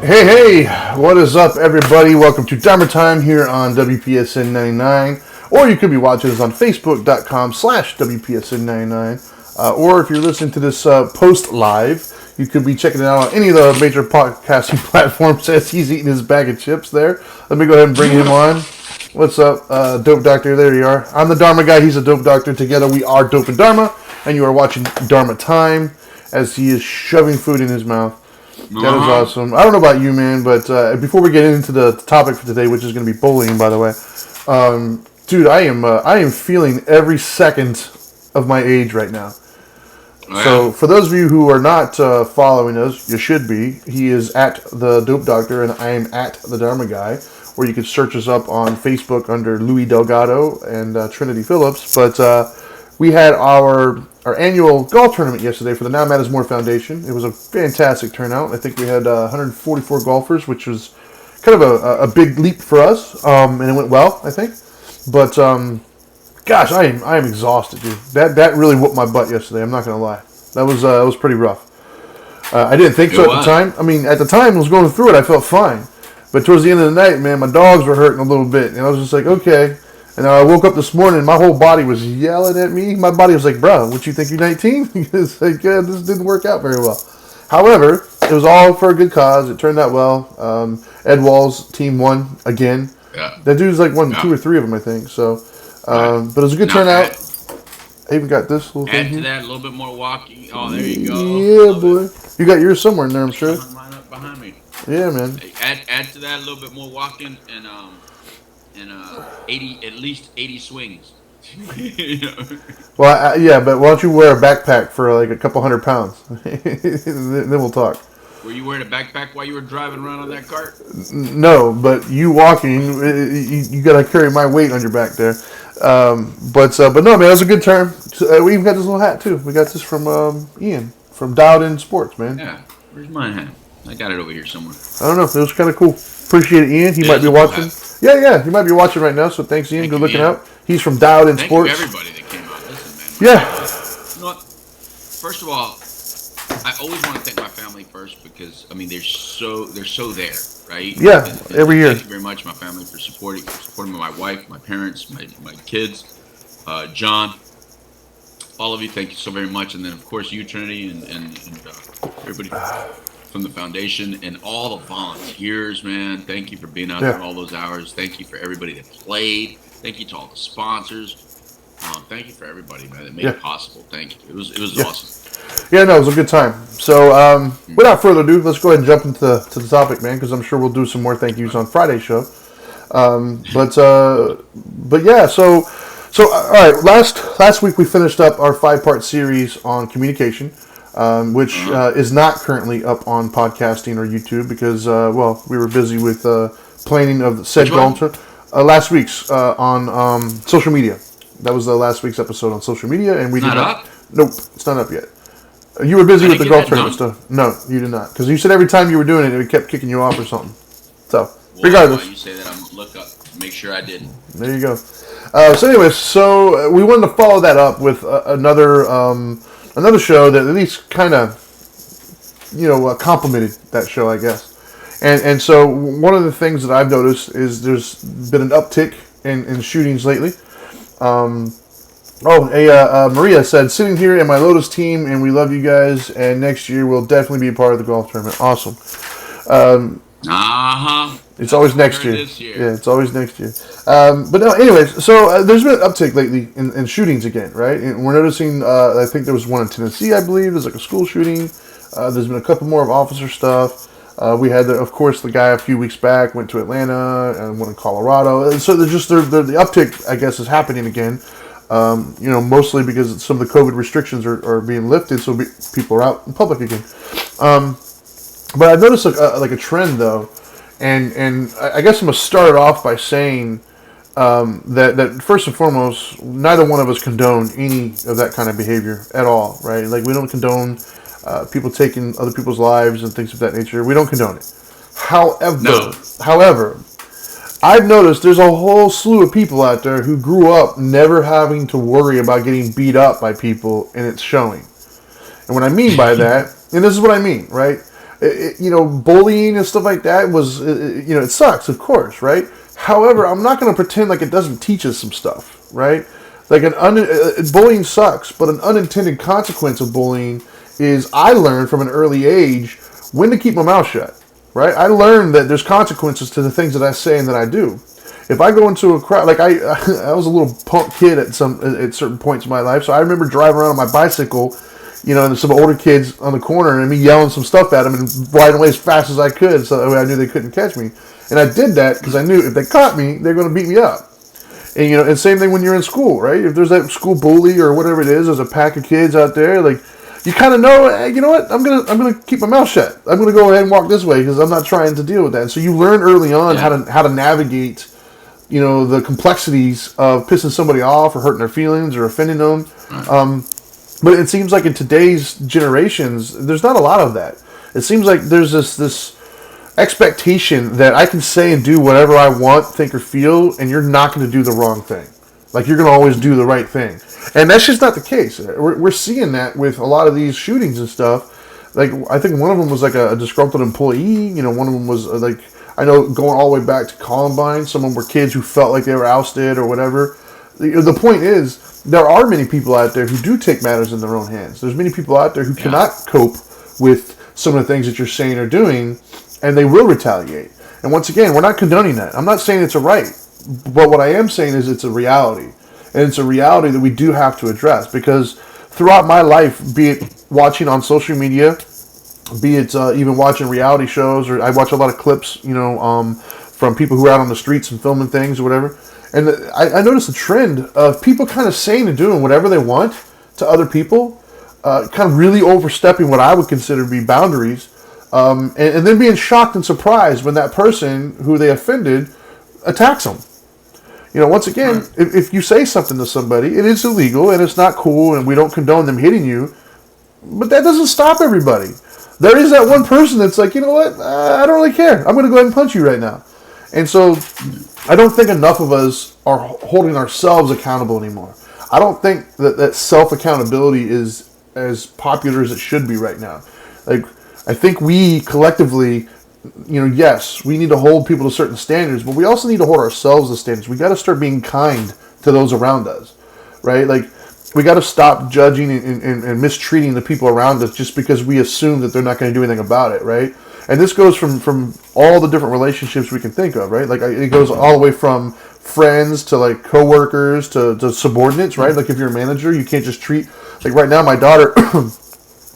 Hey, what is up, everybody? Welcome to Dharma Time here on WPSN 99, or you could be watching us on Facebook.com/WPSN99, or if you're listening to this post live, you could be checking it out on any of the major podcasting platforms as he's eating his bag of chips there. Let me go ahead and bring him on. What's up, Dope Doctor? There you are. I'm the Dharma Guy. He's a Dope Doctor. Together we are Dope and Dharma, and you are watching Dharma Time as he is shoving food in his mouth. That is awesome. I don't know about you, man, but before we get into the topic for today, which is going to be bullying, by the way, dude, I am feeling every second of my age right now. Oh, yeah. So, for those of you who are not following us, you should be. He is at the Dope Doctor, and I am at the Dharma Guy, where you can search us up on Facebook under Louis Delgado and Trinity Phillips. But we had our annual golf tournament yesterday for the Now Matters More Foundation. It was a fantastic turnout. I think we had 144 golfers, which was kind of a big leap for us, and it went well, I think. But gosh, I am exhausted, dude. That really whooped my butt yesterday. I'm not gonna lie. That was pretty rough. I didn't think so at the time. I mean, at the time I was going through it, I felt fine. But towards the end of the night, man, my dogs were hurting a little bit, and I was just like, okay. And I woke up this morning, and my whole body was yelling at me. My body was like, bro, what you think, you're 19? It's like, yeah, this didn't work out very well. However, it was all for a good cause. It turned out well. Ed Wall's team won again. Yeah. That dude's like won 2 or 3 of them, I think. So, but it was a good turnout. I even got this little thing here. Add to that, a little bit more walking. Oh, there you go. Yeah, boy. You got yours somewhere in there, I'm sure. Mine up behind me. Yeah, man. Add to that a little bit more walking and 80, at least 80 swings. Well, yeah, but why don't you wear a backpack for like a couple 100 pounds? Then we'll talk. Were you wearing a backpack while you were driving around on that cart? No, but you walking, you got to carry my weight on your back there. But no, man, it was a good term. We even got this little hat too. We got this from Ian from Dialed In Sports, man. Yeah, where's mine hat? I got it over here somewhere. I don't know. It was kind of cool. Appreciate it, Ian. He might be watching. Yeah, he might be watching right now. So thanks, Ian. Good looking out. He's from Dialed In Sports. Thank you, everybody that came out. Listen, man. Yeah. You know what? First of all, I always want to thank my family first because I mean they're so there, right? Yeah, and every year. Thank you very much, my family, for supporting my wife, my parents, my kids, John. All of you, thank you so very much, and then of course you, Trinity, and everybody from the foundation and all the volunteers, man. Thank you for being out there all those hours. Thank you for everybody that played. Thank you to all the sponsors. Thank you for everybody, man, that made it possible. Thank you. It was awesome. Yeah, no, it was a good time. So, without further ado, let's go ahead and jump into the topic, man, because I'm sure we'll do some more thank yous on Friday's show. But yeah, so all right. Last week we finished up our 5-part series on communication, which is not currently up on podcasting or YouTube because we were busy with planning of said goal. Last week's on social media. That was the last week's episode on social media, and we did not. Up? Nope, it's not up yet. You were busy with the golf tournament stuff. No, you did not, because you said every time you were doing it, it kept kicking you off or something. So, regardless, you say that, I'm gonna look up, make sure I didn't. There you go. So, anyways, we wanted to follow that up with another show that at least kind of, complimented that show, I guess. And so one of the things that I've noticed is there's been an uptick in shootings lately. Maria said, sitting here in my Lotus team, and we love you guys, and next year we'll definitely be a part of the golf tournament. Awesome. It's always next year. Yeah, it's always next year. But no, anyways, so there's been an uptick lately in shootings again, right? And we're noticing, I think there was one in Tennessee, I believe. There's like a school shooting. There's been a couple more of officer stuff. We had, of course, the guy a few weeks back went to Atlanta and one in Colorado. And so the uptick, I guess, is happening again. Mostly because some of the COVID restrictions are being lifted, so people are out in public again. But I've noticed a trend though, and I guess I'm gonna start it off by saying that first and foremost, neither one of us condone any of that kind of behavior at all, right? Like we don't condone people taking other people's lives and things of that nature. We don't condone it. However, I've noticed there's a whole slew of people out there who grew up never having to worry about getting beat up by people, and it's showing. And what I mean by that, and this is what I mean, right? Bullying and stuff like that was, it sucks, of course, right? However, I'm not going to pretend like it doesn't teach us some stuff, right? Like bullying sucks, but an unintended consequence of bullying is I learned from an early age when to keep my mouth shut, right? I learned that there's consequences to the things that I say and that I do. If I go into a crowd, like I was a little punk kid at certain points in my life, so I remember driving around on my bicycle, and some older kids on the corner, and me yelling some stuff at them and riding away as fast as I could, so that way I knew they couldn't catch me. And I did that because I knew if they caught me, they're going to beat me up. And same thing when you're in school, right? If there's that school bully or whatever it is, there's a pack of kids out there, like you kind of know, hey, you know what? I'm gonna keep my mouth shut. I'm gonna go ahead and walk this way because I'm not trying to deal with that. And so you learn early on how to navigate, the complexities of pissing somebody off or hurting their feelings or offending them. But it seems like in today's generations, there's not a lot of that. It seems like there's this expectation that I can say and do whatever I want, think, or feel, and you're not going to do the wrong thing. Like, you're going to always do the right thing. And that's just not the case. We're seeing that with a lot of these shootings and stuff. Like, I think one of them was like a disgruntled employee. One of them was like, I know going all the way back to Columbine, some of them were kids who felt like they were ousted or whatever. The point is, there are many people out there who do take matters in their own hands. There's many people out there who cannot cope with some of the things that you're saying or doing, and they will retaliate. And once again, we're not condoning that. I'm not saying it's a right, but what I am saying is it's a reality. And it's a reality that we do have to address, because throughout my life, be it watching on social media, be it even watching reality shows, or I watch a lot of clips, from people who are out on the streets and filming things or whatever. And I noticed a trend of people kind of saying and doing whatever they want to other people, kind of really overstepping what I would consider to be boundaries, and then being shocked and surprised when that person who they offended attacks them. Once again, if you say something to somebody, it is illegal and it's not cool, and we don't condone them hitting you, but that doesn't stop everybody. There is that one person that's like, you know what, I don't really care. I'm going to go ahead and punch you right now. And so I don't think enough of us are holding ourselves accountable anymore. I don't think that self-accountability is as popular as it should be right now. Like, I think we collectively, yes, we need to hold people to certain standards, but we also need to hold ourselves to standards. We got to start being kind to those around us, right? Like, we got to stop judging and mistreating the people around us just because we assume that they're not going to do anything about it, right? And this goes from all the different relationships we can think of, right? Like, it goes all the way from friends to like coworkers to subordinates, right? Like, if you're a manager, you can't just treat, like right now, my daughter,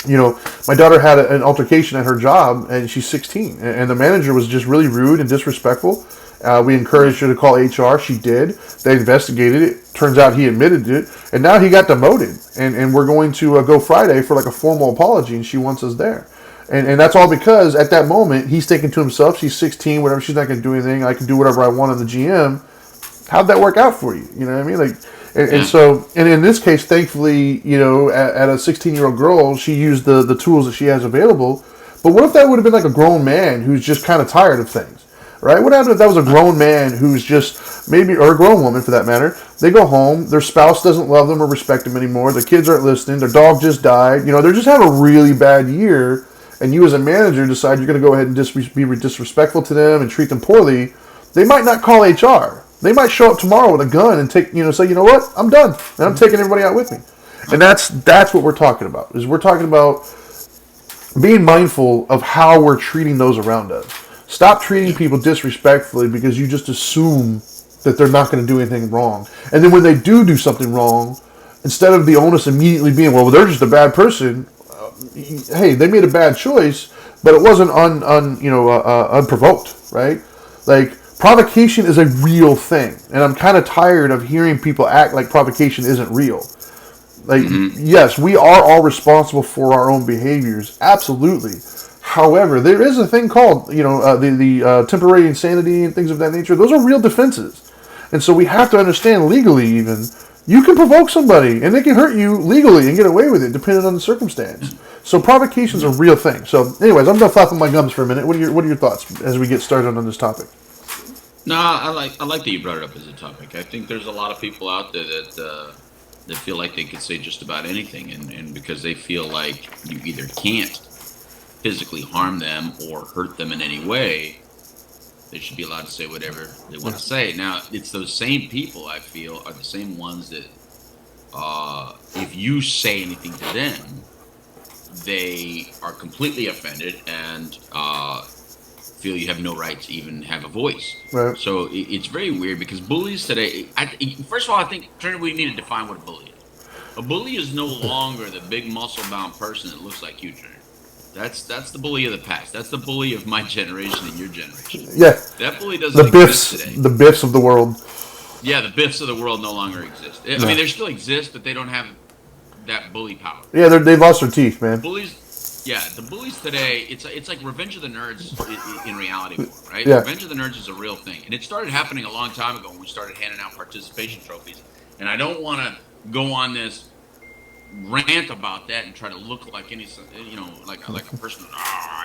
my daughter had an altercation at her job, and she's 16, and the manager was just really rude and disrespectful. We encouraged her to call HR. She did. They investigated it. Turns out he admitted it, and now he got demoted. And we're going to go Friday for like a formal apology, and she wants us there. And that's all because at that moment, he's thinking to himself, she's 16, whatever, she's not going to do anything. I can do whatever I want on the GM. How'd that work out for you? You know what I mean? Like, and so, and in this case, thankfully, at a 16-year-old girl, she used the tools that she has available. But what if that would have been like a grown man who's just kind of tired of things, right? What happened if that was a grown man who's just maybe, or a grown woman for that matter, they go home, their spouse doesn't love them or respect them anymore, their kids aren't listening, their dog just died, they're just having a really bad year, and you as a manager decide you're going to go ahead and be disrespectful to them and treat them poorly. They might not call HR. They might show up tomorrow with a gun and say, you know what, I'm done, and I'm taking everybody out with me. And that's what we're talking about, is we're talking about being mindful of how we're treating those around us. Stop treating people disrespectfully because you just assume that they're not going to do anything wrong. And then when they do something wrong, instead of the onus immediately being, well, they're just a bad person, hey, they made a bad choice, but it wasn't unprovoked, right? Like, provocation is a real thing, and I'm kind of tired of hearing people act like provocation isn't real. Like, yes, we are all responsible for our own behaviors, absolutely. However, there is a thing called, the temporary insanity and things of that nature. Those are real defenses, and so we have to understand legally, even you can provoke somebody, and they can hurt you legally and get away with it, depending on the circumstance. So provocation is a real thing. So, anyways, I'm done flapping my gums for a minute. What are your thoughts as we get started on this topic? No, I like that you brought it up as a topic. I think there's a lot of people out there that feel like they could say just about anything, and because they feel like you either can't physically harm them or hurt them in any way, they should be allowed to say whatever they want to say. Now, it's those same people I feel are the same ones that, if you say anything to them, they are completely offended and feel you have no right to even have a voice. Right. So it's very weird because bullies today. First of all, I think Trinity, we need to define what a bully is. A bully is no longer the big muscle-bound person that looks like you, Trinity. That's the bully of the past. That's the bully of my generation and your generation. Yeah. That bully doesn't exist today. The Biffs of the world. Yeah, the Biffs of the world no longer exist. I mean, they still exist, but they don't have that bully power. Yeah, they've lost their teeth, man. Bullies, yeah, the bullies today, it's like Revenge of the Nerds in reality more, right? Yeah. Revenge of the Nerds is a real thing. And it started happening a long time ago when we started handing out participation trophies. And I don't want to go on this rant about that and try to look like any, like a person,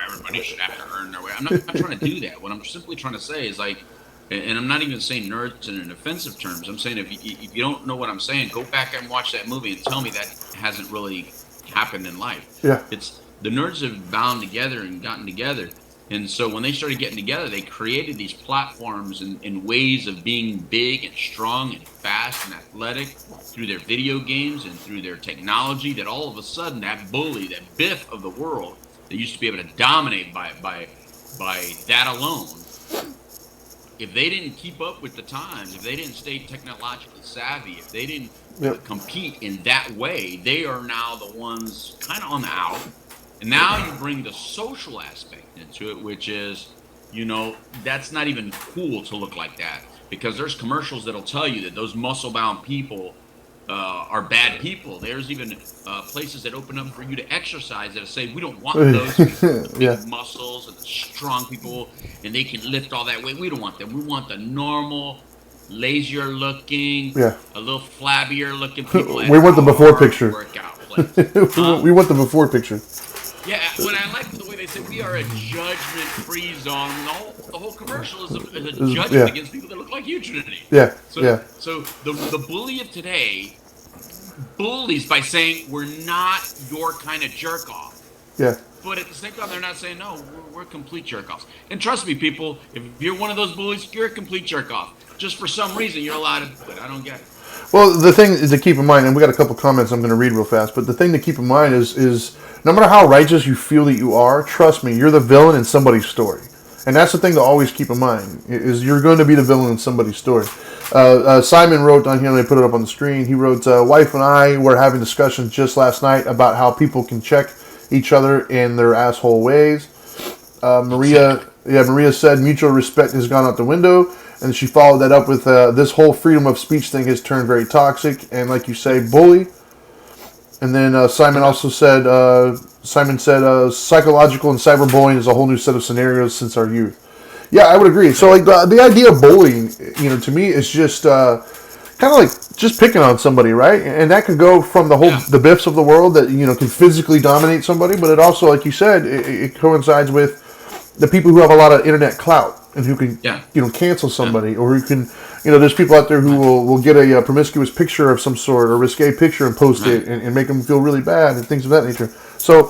everybody should have to earn their way. I'm not trying to do that. What I'm simply trying to say is like, and I'm not even saying nerds in an offensive terms. I'm saying if you don't know what I'm saying, go back and watch that movie and tell me that hasn't really happened in life. Yeah. It's the nerds have bound together and gotten together. And so when they started getting together, they created these platforms and ways of being big and strong and fast and athletic through their video games and through their technology, that all of a sudden that bully, that Biff of the world that used to be able to dominate by that alone, if they didn't keep up with the times, if they didn't stay technologically savvy, if they didn't compete in that way, they are now the ones kind of on the out. And now you bring the social aspect into it, which is, that's not even cool to look like that, because there's commercials that'll tell you that those muscle-bound people are bad people. There's even places that open up for you to exercise that say, we don't want those big muscles and the strong people, and they can lift all that weight. We don't want them. We want the normal, lazier looking, a little flabbier looking people. We want the before picture. Workout place. We want the before picture. Yeah, when I like the way they say we are a judgment-free zone. The whole commercial is a judgment against people that look like you, Trinity. Yeah. So the bully of today bullies by saying we're not your kind of jerk off. Yeah. But at the same time, they're not saying no. We're complete jerk offs. And trust me, people, if you're one of those bullies, you're a complete jerk off. Just for some reason, you're allowed to do it. I don't get it. Well, the thing to keep in mind, and we got a couple comments I'm going to read real fast, but the thing to keep in mind is no matter how righteous you feel that you are, trust me, you're the villain in somebody's story. And that's the thing to always keep in mind, is you're going to be the villain in somebody's story. Simon wrote down here, and they put it up on the screen, he wrote, wife and I were having discussions just last night about how people can check each other in their asshole ways. Maria said mutual respect has gone out the window. And she followed that up with this whole freedom of speech thing has turned very toxic and, like you say, bully. And then Simon also said, psychological and cyberbullying is a whole new set of scenarios since our youth. Yeah, I would agree. So like the idea of bullying, to me is just kind of like just picking on somebody, right? And that could go from the Biffs of the world that can physically dominate somebody, but it also, like you said, it coincides with the people who have a lot of internet clout. And who can, cancel somebody, or who can, there's people out there who will get a promiscuous picture of some sort, or risque picture, and post it, and make them feel really bad, and things of that nature. So,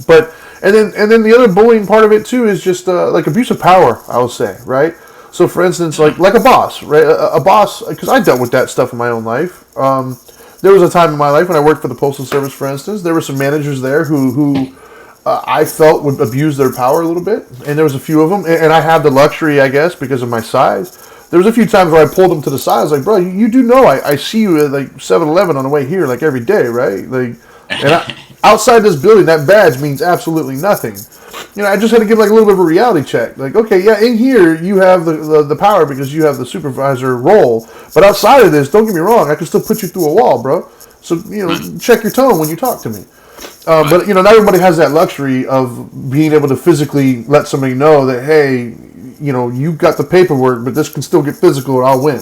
but and then the other bullying part of it too is just like abuse of power, I will say, right? So, for instance, like a boss, right? A boss, because I dealt with that stuff in my own life. There was a time in my life when I worked for the Postal Service, for instance. There were some managers there who I felt would abuse their power a little bit, and there was a few of them, and I had the luxury, I guess, because of my size. There was a few times where I pulled them to the side. I was like, bro, you do know I see you at like 7-Eleven on the way here, like every day, right? Like, and outside this building, that badge means absolutely nothing. I just had to give like a little bit of a reality check. Like, okay, yeah, in here you have the power because you have the supervisor role, but outside of this, don't get me wrong, I can still put you through a wall, bro. So check your tone when you talk to me. But not everybody has that luxury of being able to physically let somebody know that, hey, you got the paperwork, but this can still get physical and I'll win.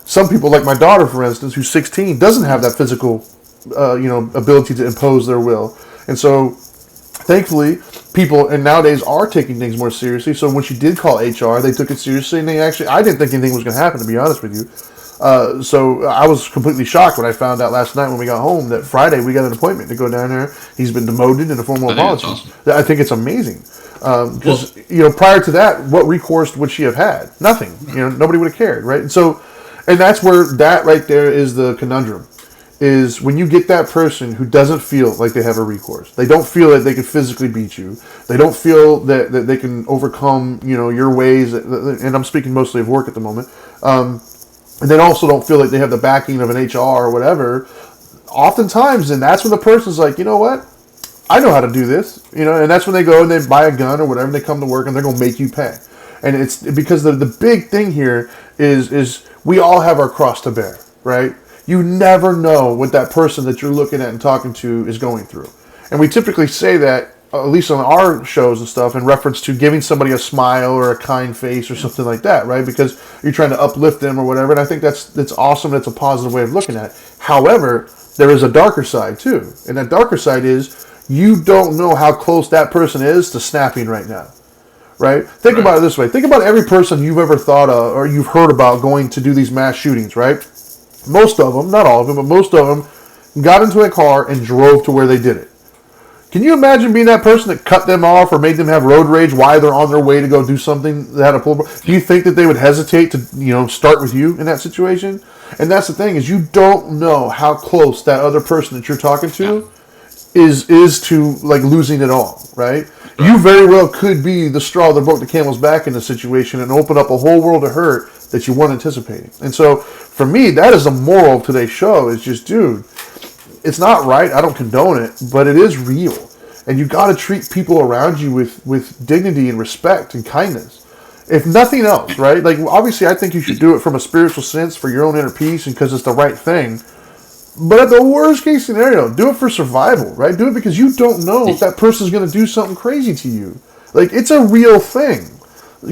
Some people, like my daughter, for instance, who's 16, doesn't have that physical, ability to impose their will. And so, thankfully, people and nowadays are taking things more seriously. So when she did call HR, they took it seriously, and I didn't think anything was going to happen, to be honest with you. So I was completely shocked when I found out last night when we got home that Friday we got an appointment to go down there. He's been demoted in a formal I think that's apology. awesome. I think it's amazing. Because Well, prior to that, what recourse would she have had? Nothing. Nobody would have cared, right? And that's where that right there is the conundrum. Is when you get that person who doesn't feel like they have a recourse. They don't feel that they can physically beat you. They don't feel that they can overcome, your ways. And I'm speaking mostly of work at the moment. And they also don't feel like they have the backing of an HR or whatever. Oftentimes, and that's when the person's like, you know what? I know how to do this, and that's when they go and they buy a gun or whatever, and they come to work and they're going to make you pay. And it's because the big thing here is we all have our cross to bear, right? You never know what that person that you're looking at and talking to is going through. And we typically say that, at least on our shows and stuff, in reference to giving somebody a smile or a kind face or something like that, right? Because you're trying to uplift them or whatever. And I think that's awesome. That's a positive way of looking at it. However, there is a darker side too. And that darker side is you don't know how close that person is to snapping right now. Right? Think about it this way. Think about every person you've ever thought of or you've heard about going to do these mass shootings, right? Most of them, not all of them, but most of them got into a car and drove to where they did it. Can you imagine being that person that cut them off or made them have road rage while they're on their way to go do something that had a pull? Do you think that they would hesitate to, start with you in that situation? And that's the thing is you don't know how close that other person that you're talking to is to like losing it all, right? You very well could be the straw that broke the camel's back in the situation and open up a whole world of hurt that you weren't anticipating. And so for me, that is the moral of today's show is just, dude, it's not right. I don't condone it, but it is real. And you got to treat people around you with dignity and respect and kindness. If nothing else, right? Like, obviously, I think you should do it from a spiritual sense for your own inner peace and because it's the right thing. But at the worst case scenario, do it for survival, right? Do it because you don't know if that person's going to do something crazy to you. Like, it's a real thing.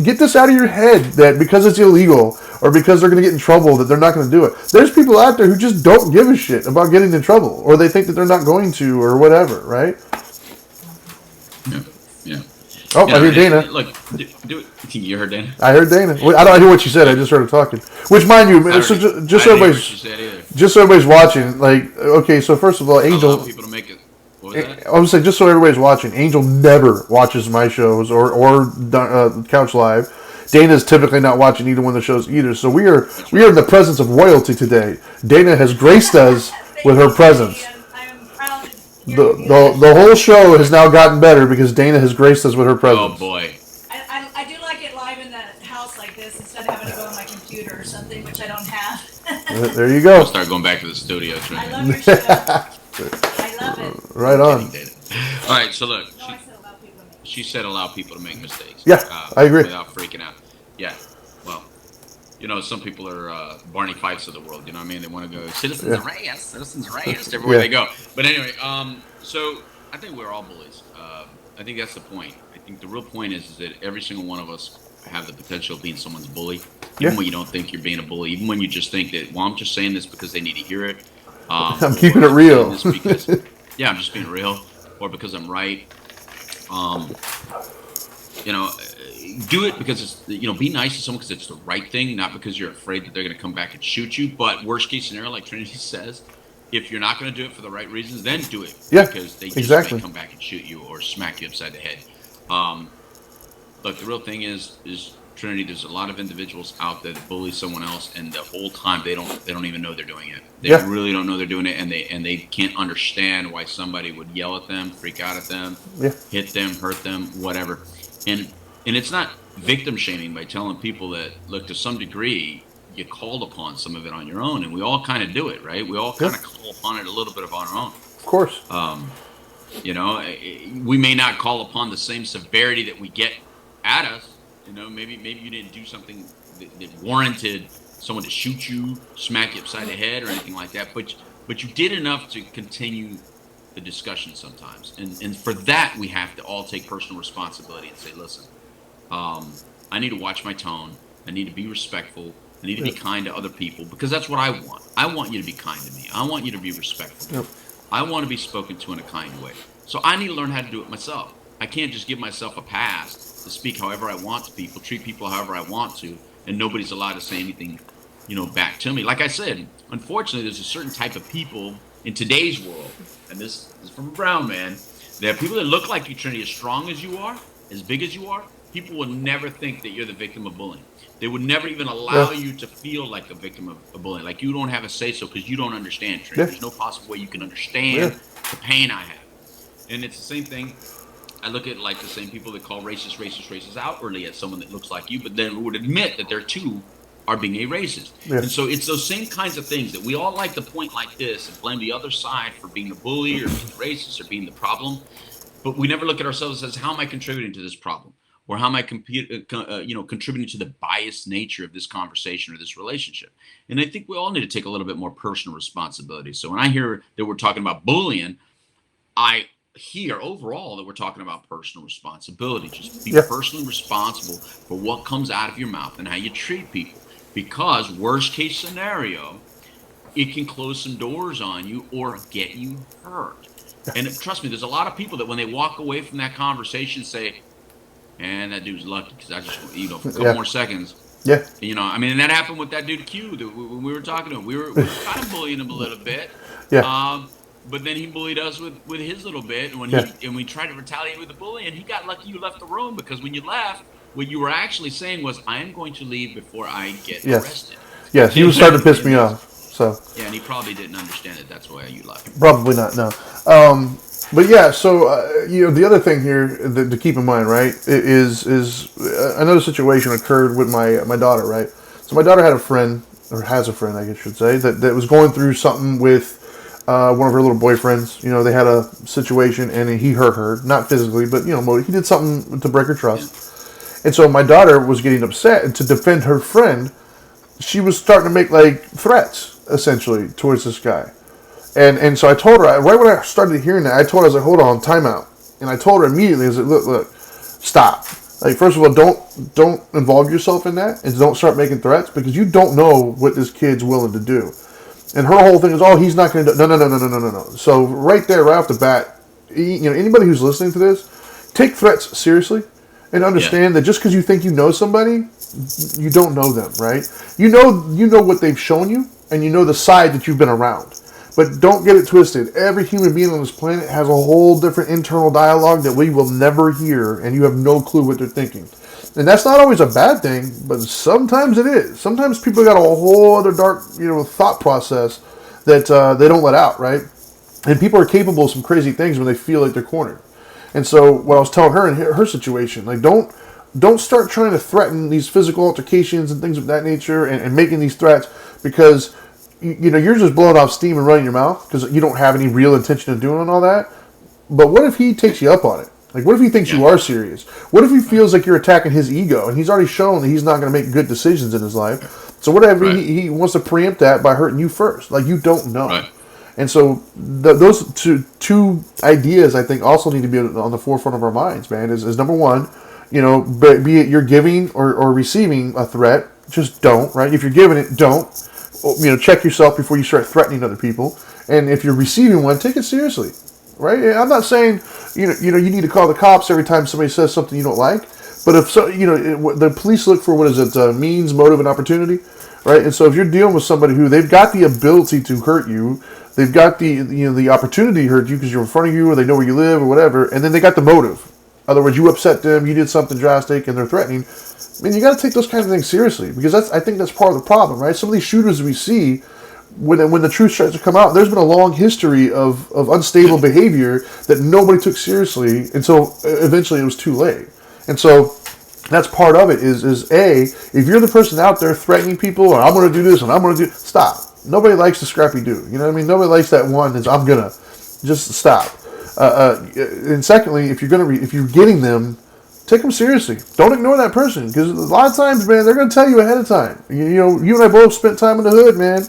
Get this out of your head that because it's illegal or because they're going to get in trouble that they're not going to do it. There's people out there who just don't give a shit about getting in trouble or they think that they're not going to or whatever, right? Yeah. Oh, I hear Dana. Look, do it. You heard Dana? I heard Dana. I don't hear what she said. I just heard her talking. Which, mind you, so just so everybody's watching. Like, okay, so first of all, Angel. Allow people to make it. What was that? I was saying, just so everybody's watching, Angel never watches my shows or Couch Live. Dana's typically not watching either one of the shows either. So we are in the presence of royalty today. Dana has graced us with her presence. The whole show has now gotten better because Dana has graced us with her presence. Oh boy. I do like it live in the house like this instead of having to go on my computer or something, which I don't have. There you go. I'll start going back to the studio. I love your show. I love it. Right on. All right, so look. No, I said allow people to make She said allow people to make mistakes. Yeah, I agree. Without freaking out. Yeah. Well, some people are Barney Fights of the world. You know what I mean? They want to go, citizens arrest everywhere they go. But anyway, so I think we're all bullies. I think that's the point. I think the real point is that every single one of us have the potential of being someone's bully. Even when you don't think you're being a bully. Even when you just think that, well, I'm just saying this because they need to hear it. I'm keeping it real. Yeah, I'm just being real. Or because I'm right. Do it because it's, be nice to someone because it's the right thing, not because you're afraid that they're going to come back and shoot you. But worst case scenario, like Trinity says, if you're not going to do it for the right reasons, then do it. Yeah, because they just may come back and shoot you or smack you upside the head. But the real thing is Trinity, there's a lot of individuals out there that bully someone else, and the whole time they don't even know they're doing it. They really don't know they're doing it, and they can't understand why somebody would yell at them, freak out at them, hit them, hurt them, whatever. And it's not victim shaming by telling people that, look, to some degree, you called upon some of it on your own, and we all kind of do it, right? We all kind of call upon it a little bit of on our own. Of course. We may not call upon the same severity that we get at us. Maybe you didn't do something that warranted someone to shoot you, smack you upside the head, or anything like that. But you did enough to continue the discussion sometimes, and for that we have to all take personal responsibility and say, listen, I need to watch my tone. I need to be respectful. I need to be kind to other people because that's what I want. I want you to be kind to me. I want you to be respectful. Yep. I want to be spoken to in a kind way. So I need to learn how to do it myself. I can't just give myself a pass to speak however I want to people, treat people however I want to, and nobody's allowed to say anything back to me. Like I said, unfortunately, there's a certain type of people in today's world, and this is from a brown man. There are people that look like you, Trinity, as strong as you are, as big as you are. People will never think that you're the victim of bullying. They would never even Yeah. allow you to feel like a victim of bullying. Like you don't have a say so because you don't understand, Trinity. Yeah. There's no possible way you can Yeah. understand the pain I have. And it's the same thing. I look at like the same people that call racist outwardly at someone that looks like you, but then would admit that they're too are being a racist. Yeah. And so it's those same kinds of things that we all like to point like this and blame the other side for being the bully or being racist or being the problem. But we never look at ourselves as how am I contributing to this problem? Or how am I contributing to the biased nature of this conversation or this relationship? And I think we all need to take a little bit more personal responsibility. So when I hear that we're talking about bullying, I hear overall that we're talking about personal responsibility. Just be Yeah. personally responsible for what comes out of your mouth and how you treat people. Because worst case scenario, it can close some doors on you or get you hurt. And trust me, there's a lot of people that when they walk away from that conversation say, "And that dude's lucky because I just, for a couple Yeah. more seconds." Yeah. I mean, and that happened with that dude Q. When we were talking to him, we were kind of bullying him a little bit. Yeah. But then he bullied us with his little bit, and Yeah. we tried to retaliate with the bully, and he got lucky you left the room because when you left, what you were actually saying was, "I am going to leave before I get Yes. arrested." Yes. He was starting to piss me off. So. Yeah, and he probably didn't understand it. That's why you left him. Probably not. No. But yeah. So the other thing here that, to keep in mind, right, is another situation occurred with my daughter, right. So my daughter had a friend, or has a friend, I guess I should say, that was going through something with one of her little boyfriends. They had a situation and he hurt her, not physically, but he did something to break her trust. And so my daughter was getting upset, and to defend her friend, she was starting to make like threats essentially towards this guy. And so I told her, right when I started hearing that, I told her, I was like, hold on, time out. And I told her immediately, I was like, look, stop. Like, first of all, don't involve yourself in that, and don't start making threats, because you don't know what this kid's willing to do. And her whole thing is, oh, he's not going to do, no. So right there, right off the bat, anybody who's listening to this, take threats seriously, and understand that just because you think you know somebody, you don't know them, right? You know what they've shown you, and you know the side that you've been around. But don't get it twisted. Every human being on this planet has a whole different internal dialogue that we will never hear, and you have no clue what they're thinking. And that's not always a bad thing, but sometimes it is. Sometimes people got a whole other dark, thought process that they don't let out, right? And people are capable of some crazy things when they feel like they're cornered. And so what I was telling her in her situation, like, don't start trying to threaten these physical altercations and things of that nature, and making these threats, because you're just blowing off steam and running your mouth because you don't have any real intention of doing all that. But what if he takes you up on it? Like, what if he thinks you are serious? What if he feels like you're attacking his ego, and he's already shown that he's not going to make good decisions in his life? So whatever, he wants to preempt that by hurting you first. Like, you don't know. Right. And so those two ideas, I think, also need to be on the forefront of our minds, man, is number one, be it you're giving or receiving a threat, just don't, right? If you're giving it, don't. Check yourself before you start threatening other people. And if you're receiving one, take it seriously, right? And I'm not saying, you need to call the cops every time somebody says something you don't like. But if so, the police look for, what is it, means, motive, and opportunity, right? And so if you're dealing with somebody who they've got the ability to hurt you, they've got the opportunity to hurt you because you're in front of you, or they know where you live, or whatever, and then they got the motive. In other words, you upset them, you did something drastic, and they're threatening. I mean, you got to take those kinds of things seriously, because I think that's part of the problem, right? Some of these shooters we see, when the truth starts to come out, there's been a long history of unstable behavior that nobody took seriously until eventually it was too late. And so that's part of it. Is if you're the person out there threatening people, or I'm going to do this and I'm going to do, stop. Nobody likes the scrappy dude. You know what I mean? Nobody likes that one that's I'm gonna. Just stop. And secondly, if you're getting them, take them seriously. Don't ignore that person, because a lot of times, man, they're going to tell you ahead of time. You and I both spent time in the hood, man.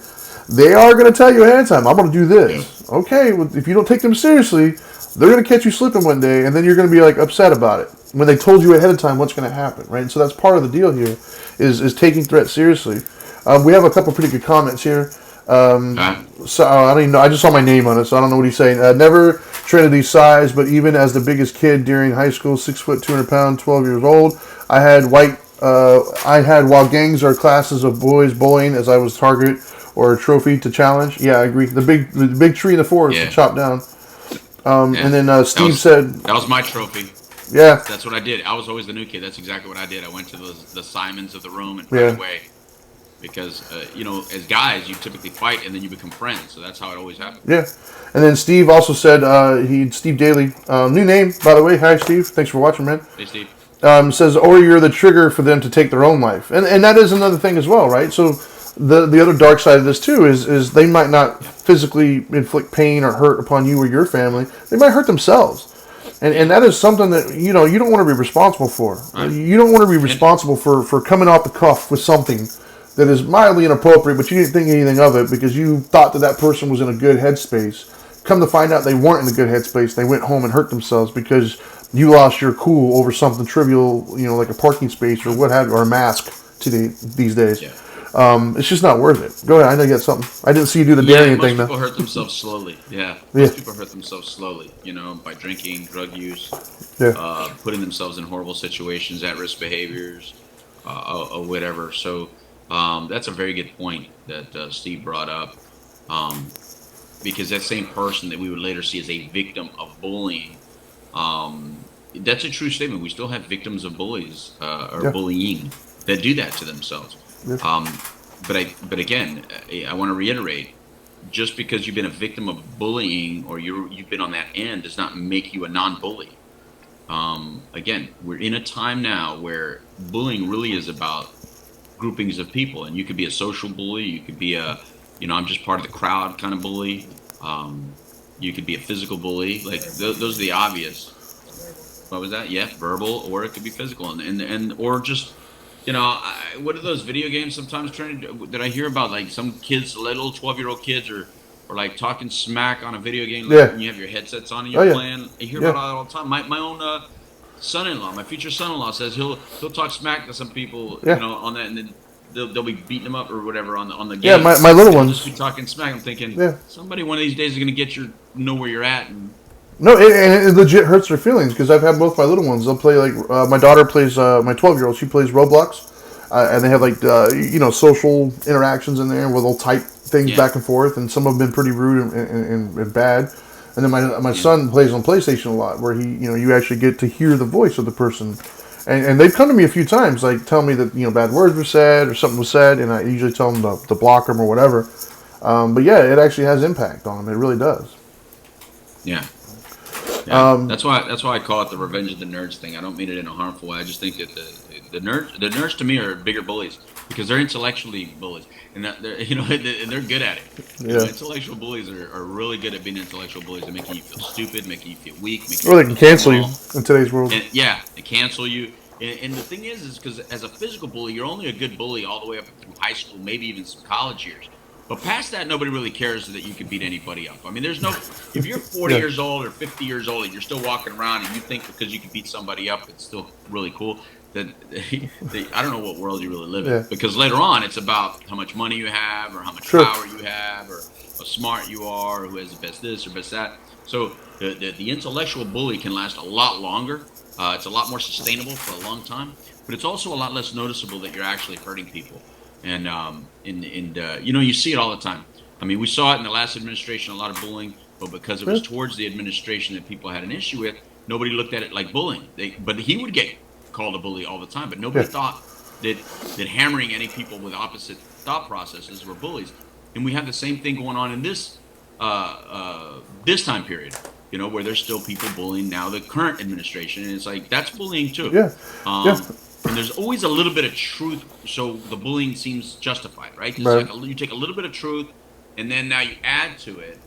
They are going to tell you ahead of time, I'm going to do this. Okay, well, if you don't take them seriously, they're going to catch you slipping one day, and then you're going to be like upset about it when they told you ahead of time what's going to happen, right? And so that's part of the deal here, is taking threats seriously. We have a couple pretty good comments here. So I don't even know. I just saw my name on it, so I don't know what he's saying. Never Trinity size, but even as the biggest kid during high school, 6 foot, 200 pounds, 12 years old, I had white I had while gangs are classes of boys bullying as I was target or a trophy to challenge. Yeah, I agree. The big tree in the forest to chop down. And then Steve said that was my trophy. Yeah, That's what I did. I was always the new kid. That's exactly what I did. I went to the Simons of the room and Yeah. ran away. Because, as guys, you typically fight and then you become friends. So that's how it always happens. yeah. And then Steve also said Steve Daly, new name by the way. Hi Steve, thanks for watching, man. Hey, Steve. Says, or you're the trigger for them to take their own life, and that is another thing as well, right? So the other dark side of this too is they might not physically inflict pain or hurt upon you or your family. They might hurt themselves. And that is something that you don't want to be responsible for. Right. You don't want to be responsible for coming off the cuff with something that is mildly inappropriate, but you didn't think anything of it because you thought that person was in a good headspace. Come to find out they weren't in a good headspace. They went home and hurt themselves because you lost your cool over something trivial, like a parking space or what have you, or a mask these days. Yeah. It's just not worth it. Go ahead. I know you got something. I didn't see you do the Darian thing, most though. people hurt themselves slowly. Yeah. Most people hurt themselves slowly, by drinking, drug use, putting themselves in horrible situations, at-risk behaviors, or whatever. So that's a very good point that Steve brought up. Because that same person that we would later see as a victim of bullying, that's a true statement. We still have victims of bullies or bullying that do that to themselves. Yeah. But again, I want to reiterate: just because you've been a victim of bullying or you've been on that end does not make you a non-bully. Again, we're in a time now where bullying really is about groupings of people, and you could be a social bully, you could be I'm just part of the crowd kind of bully. You could be a physical bully. Like those are the obvious. What was that? Yeah, verbal, or it could be physical, and or just. What are those video games sometimes that I hear about? Like some kids, little 12-year-old kids, or like talking smack on a video game. Like when you have your headsets on and you're playing. I hear about that all the time. My own son-in-law, my future son-in-law, says he'll talk smack to some people, on that, and then they'll be beating them up or whatever on the game. Yeah, my little ones just be talking smack. I'm thinking, somebody one of these days is gonna get know where you're at and. No, it legit hurts their feelings because I've had both my little ones. They'll play my daughter plays my 12-year-old. She plays Roblox, and they have social interactions in there where they'll type things back and forth, and some have been pretty rude and bad. And then my son plays on PlayStation a lot, where you actually get to hear the voice of the person, and they've come to me a few times, like tell me that bad words were said or something was said, and I usually tell them to block them or whatever. But yeah, it actually has impact on them. It really does. Yeah. Yeah, that's why I call it the revenge of the nerds thing. I don't mean it in a harmful way. I just think that the nerds to me are bigger bullies because they're intellectually bullies, and they're good at it. Yeah. Intellectual bullies are really good at being intellectual bullies. They're making you feel stupid, making you feel weak, or they can cancel you in today's world. And, they cancel you. And the thing is because as a physical bully, you're only a good bully all the way up through high school, maybe even some college years. But past that, nobody really cares that you can beat anybody up. I mean, if you're 40 years old or 50 years old and you're still walking around and you think because you can beat somebody up, it's still really cool, then I don't know what world you really live in. Because later on, it's about how much money you have or how much power you have or how smart you are or who has the best this or best that. So the intellectual bully can last a lot longer. It's a lot more sustainable for a long time. But it's also a lot less noticeable that you're actually hurting people. And you see it all the time. I mean, we saw it in the last administration, a lot of bullying, but because it was towards the administration that people had an issue with, nobody looked at it like bullying. But he would get called a bully all the time, but nobody thought that hammering any people with opposite thought processes were bullies. And we have the same thing going on in this time period, where there's still people bullying now, the current administration, and it's like, that's bullying too. And there's always a little bit of truth, so the bullying seems justified, right? Like you take a little bit of truth, and then now you add to it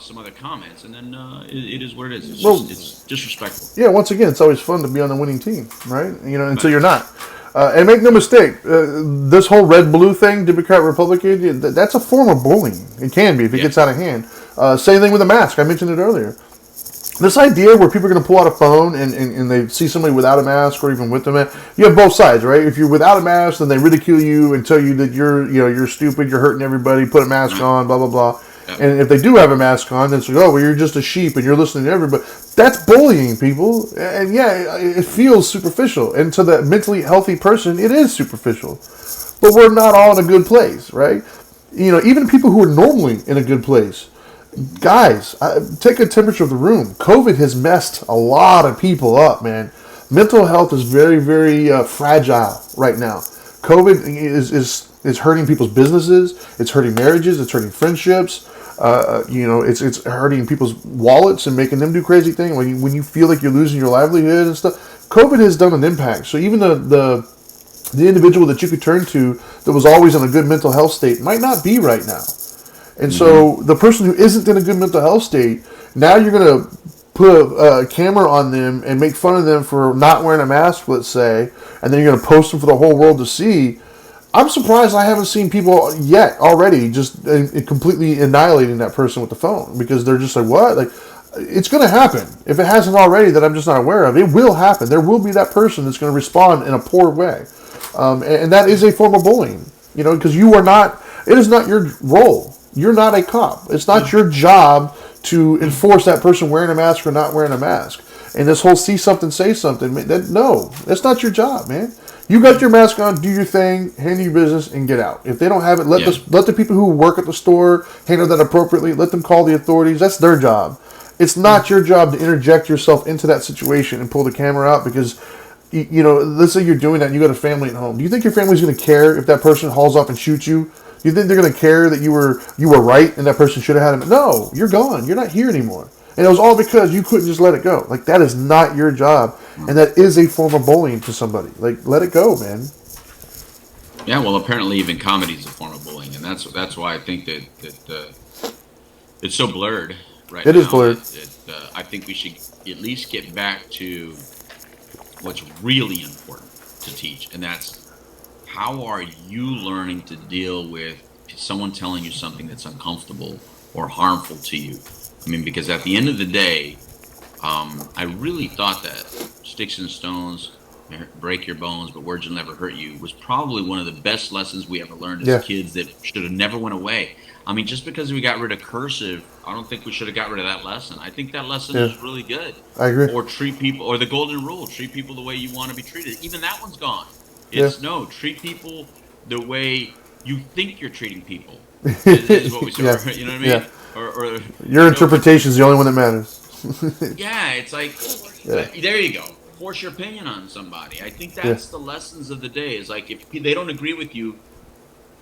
some other comments, and then it is what it is. It's disrespectful. Yeah, once again, it's always fun to be on the winning team, right? Until you're not. And make no mistake, this whole red-blue thing, Democrat, Republican, that's a form of bullying. It can be if it gets out of hand. Same thing with a mask. I mentioned it earlier. This idea where people are going to pull out a phone and they see somebody without a mask or even with them, you have both sides, right? If you're without a mask, then they ridicule you and tell you that you're stupid, you're hurting everybody, put a mask on, blah, blah, blah. And if they do have a mask on, it's like, oh, well, you're just a sheep and you're listening to everybody. That's bullying, people. And yeah, it feels superficial. And to the mentally healthy person, it is superficial. But we're not all in a good place, right? Even people who are normally in a good place. Guys, take a temperature of the room. COVID has messed a lot of people up, man. Mental health is very, very fragile right now. COVID is hurting people's businesses. It's hurting marriages. It's hurting friendships. It's hurting people's wallets and making them do crazy things when you feel like you're losing your livelihood and stuff. COVID has done an impact. So even the individual that you could turn to that was always in a good mental health state might not be right now. And so the person who isn't in a good mental health state, now you're going to put a camera on them and make fun of them for not wearing a mask, let's say, and then you're going to post them for the whole world to see. I'm surprised I haven't seen people yet already just completely annihilating that person with the phone, because they're just like, what? Like, it's going to happen. If it hasn't already that I'm just not aware of, it will happen. There will be that person that's going to respond in a poor way. And that is a form of bullying, because it is not your role. You're not a cop. It's not your job to enforce that person wearing a mask or not wearing a mask. And this whole see something, say something, no, that's not your job, man. You got your mask on, do your thing, handle your business, and get out. If they don't have it, let the people who work at the store handle that appropriately. Let them call the authorities. That's their job. It's not your job to interject yourself into that situation and pull the camera out because, let's say you're doing that and you got a family at home. Do you think your family's going to care if that person hauls off and shoots you? Do you think they're going to care that you were right and that person should have had him? No, you're gone. You're not here anymore. And it was all because you couldn't just let it go. Like, that is not your job. And that is a form of bullying to somebody. Like, let it go, man. Yeah, well, apparently even comedy is a form of bullying. And that's why I think that it's so blurred right now. It is blurred. I think we should at least get back to what's really important to teach. And that's, how are you learning to deal with someone telling you something that's uncomfortable or harmful to you? I mean, because at the end of the day, I really thought that sticks and stones break your bones, but words will never hurt you was probably one of the best lessons we ever learned as kids that should have never went away. I mean, just because we got rid of cursive, I don't think we should have got rid of that lesson. I think that lesson is really good. I agree. Or treat people, or the golden rule, treat people the way you want to be treated. Even that one's gone. Treat people the way you think you're treating people. Is what we say. You know what I mean? Yeah. Or your interpretation is the only one that matters. Yeah, it's like, there you go. Force your opinion on somebody. I think that's the lessons of the day. Is like, if they don't agree with you,